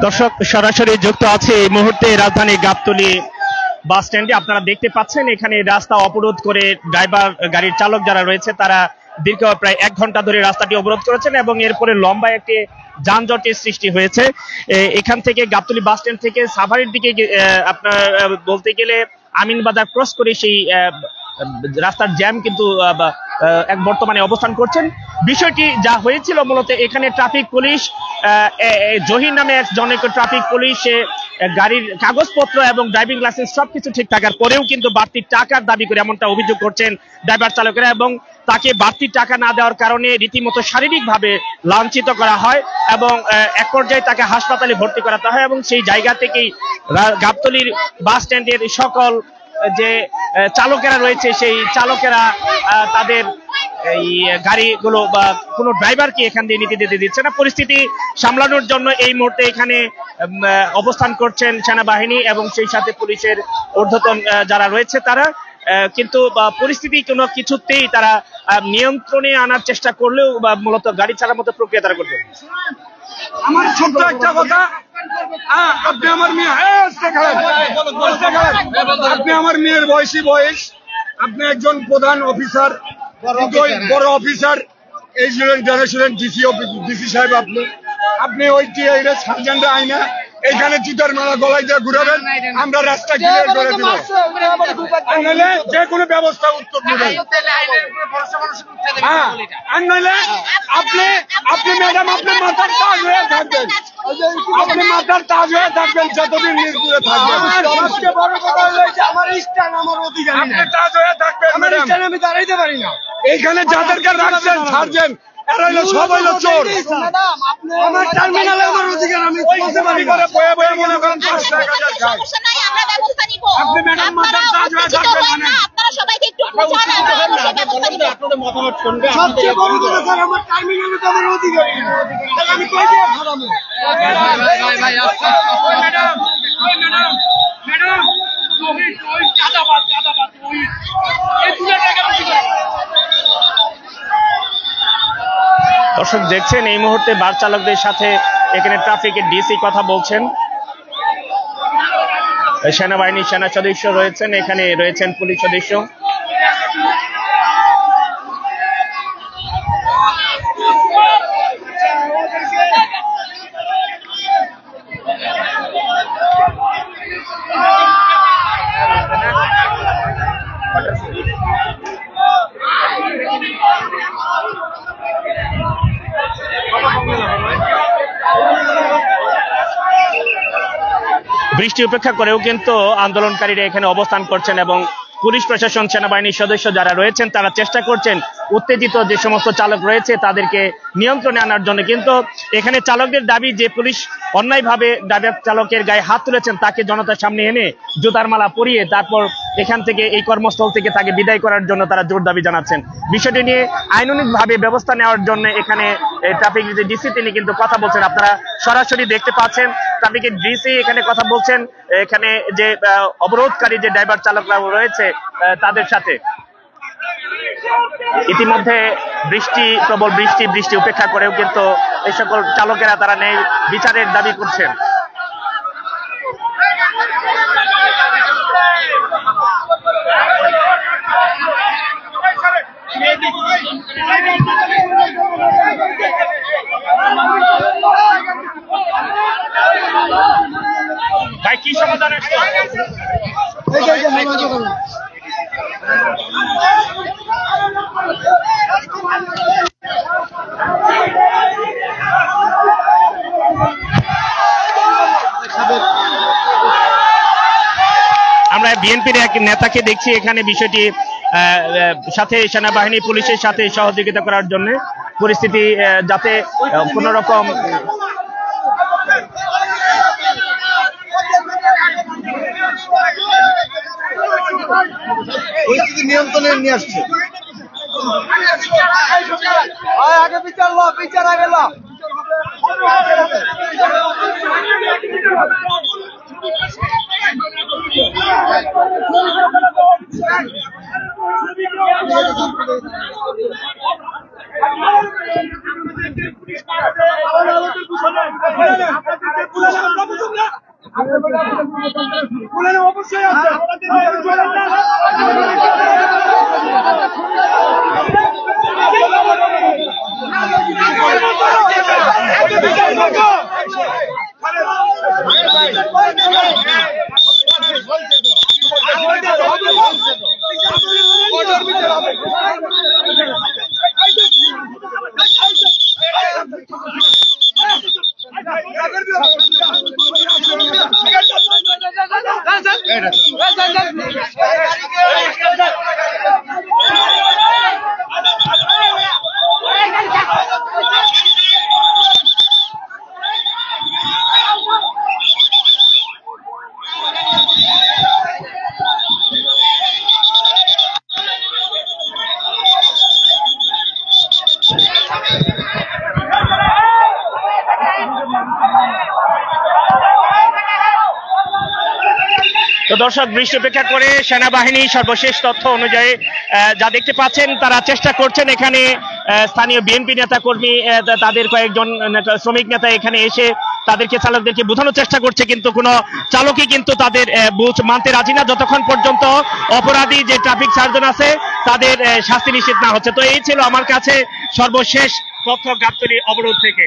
দর্শক সরাসরি যুক্ত আছে এই মুহূর্তে রাজধানী গাবতলী বাস স্ট্যান্ডে। আপনারা দেখতে পাচ্ছেন এখানে রাস্তা অবরোধ করে ড্রাইভার গাড়ির চালক যারা রয়েছে তারা দীর্ঘ প্রায় 1 ঘন্টা ধরে রাস্তাটি অবরোধ করেছেন এবং এরপরে লম্বা একটি যানজটের সৃষ্টি হয়েছে। এখান থেকে গাবতলী বাস স্ট্যান্ড থেকে সাভারের দিকে আপনার বলতে গেলে আমিনবাজার ক্রস করে সেই রাস্তার জ্যাম কিন্তু বর্তমানে অবস্থান করছেন। বিষয়টি যা হয়েছিল মূলত এখানে ট্রাফিক পুলিশ জহির নামে একজনের ট্রাফিক পুলিশ গাড়ির কাগজপত্র এবং ড্রাইভিং লাইসেন্স সবকিছু ঠিক থাকার পরেও কিন্তু বাড়তি টাকার দাবি করে এমনটা অভিযোগ করছেন ড্রাইভার চালকেরা এবং তাকে বাড়তি টাকা না দেওয়ার কারণে রীতিমতো শারীরিকভাবে লাঞ্ছিত করা হয় এবং এক পর্যায়ে তাকে হাসপাতালে ভর্তি করাতে হয় এবং সেই জায়গা থেকেই গাবতলীর বাস স্ট্যান্ডের সকল যে চালকেরা রয়েছে সেই চালকেরা তাদের এই গাড়িগুলো বা কোনো ড্রাইভারকে এখান দিয়ে নিতে দিচ্ছে না। পরিস্থিতি সামলানোর জন্য এই মুহূর্তে এখানে অবস্থান করছেন সেনাবাহিনী এবং সেই সাথে পুলিশের ঊর্ধ্বতন যারা রয়েছে তারা, কিন্তু পরিস্থিতি কোনো কিছুতেই তারা নিয়ন্ত্রণে আনার চেষ্টা করলেও বা মূলত গাড়ি চালার মতো প্রক্রিয়া তারা করবে। আমার ছোট্ট একটা কথা, আপনি আমার মেয়ে, আপনি আমার মেয়ের বয়স, আপনি একজন প্রধান অফিসার, বড় অফিসার, এই ছিলেন ডিসি সাহেব, আপনি ওই সার্জেন্ট আইনা এখানে জুতার মালা গলায় দিয়ে ঘুরাবেন, আমরা রাস্তা ক্লিয়ার করে দেব, নইলে যে কোনো ব্যবস্থা উত্তর দেবেন। আপনি ম্যাডাম আপনার মাথার তাজ হয়ে থাকবেন, আপনি মাথার তাজ হয়ে থাকবেন যতদিন নির্দূরে থাকবেন। বড় কথা হয়েছে আমার স্টান, আমার অধিকার, আপনি তাজ হয়ে থাকবেন ম্যাডাম, আমি দাঁড়াইতে পারি না। এইখানে যাদেরকে রাখছেন সার্জেন্ট এরা হলো সব হলো চোর। আমার টার্মিনালে আমার অধিকার, আমি বলতে পারি করে বয়ে বয়ে মনে করেন 5 টাকা খাই। সমস্যা নাই, আমরা ব্যবস্থা নিব। আপনি ম্যাডাম মাথার তাজ হয়ে থাকবেন, মানে আপনারা সবাইকে একটু বুঝান, আমরা অবশ্যই ব্যবস্থা নিব। আপনাদের মতামত শুনবে। সবচেয়ে বড় কথা স্যার, আমার টার্মিনালে তো আমার অধিকার নেই, তাহলে আমি কই দিয়ে খারামু? ভাই ম্যাডাম ওই চাঁদাবাজ ওই এই 2 টাকা বেশি করে। দর্শক দেখছেন এই মুহূর্তে বাস চালকদের সাথে এখানে ট্রাফিকের ডিসি কথা বলছেন, সেনাবাহিনীর সেনা সদস্য রয়েছেন, এখানে রয়েছেন পুলিশ সদস্য। বৃষ্টি উপেক্ষা করেও কিন্তু আন্দোলনকারীরা এখানে অবস্থান করছেন এবং পুলিশ প্রশাসন সেনাবাহিনীর সদস্য যারা রয়েছেন তারা চেষ্টা করছেন উত্তেজিত যে সমস্ত চালক রয়েছে তাদেরকে নিয়ন্ত্রণে আনার জন্য। কিন্তু এখানে চালকদের দাবি যে পুলিশ অন্যায়ভাবে ড্রাইভার চালকের গায়ে হাত তুলেছেন তাকে জনতার সামনে এনে জুতার মালা পরিয়ে তারপর এখান থেকে এই কর্মস্থল থেকে তাকে বিদায় করার জন্য তারা জোর দাবি জানাচ্ছেন। বিষয়টি নিয়ে আইনানুগভাবে ব্যবস্থা নেওয়ার জন্য এখানে ট্রাফিক যে ডিসি তিনি কিন্তু কথা বলছেন, আপনারা সরাসরি দেখতে পাচ্ছেন ট্রাফিকের ডিসি এখানে কথা বলছেন এখানে যে অবরোধকারী যে ড্রাইভার চালকরা রয়েছে তাদের সাথে। ইতিমধ্যে প্রবল বৃষ্টি উপেক্ষা করেও কিন্তু এই সকল চালকেরা তারা নেই বিচারের দাবি করছেন। ভাই কি সমাধান আসছে? আমরা বিএনপির এক নেতাকে দেখছি এখানে বিষয়টি সাথে সেনাবাহিনী পুলিশের সাথে সহযোগিতা করার জন্য পরিস্থিতি যাতে কোন রকম পরিস্থিতি নিয়ন্ত্রণে নিয়ে আসছে। আগে বিচার আগে অবশ্যই আছে। তো দর্শক, দৃষ্টি উপেক্ষা করে সেনাবাহিনী সর্বশেষ তথ্য অনুযায়ী যা দেখতে পাচ্ছেন, তারা চেষ্টা করছেন এখানে স্থানীয় বিএনপি নেতা কর্মী তাদের কয়েকজন শ্রমিক নেতা এখানে এসে তাদেরকে চালকদেরকে বোঝানোর চেষ্টা করছে, কিন্তু কোনো চালকই কিন্তু তাদের বুঝ মানতে রাজি না যতক্ষণ পর্যন্ত অপরাধী যে ট্রাফিক সার্জন আছে তাদের শাস্তি নিশ্চিত না হচ্ছে। তো এই ছিল আমার কাছে সর্বশেষ তথ্য গাবতলী অবরোধ থেকে।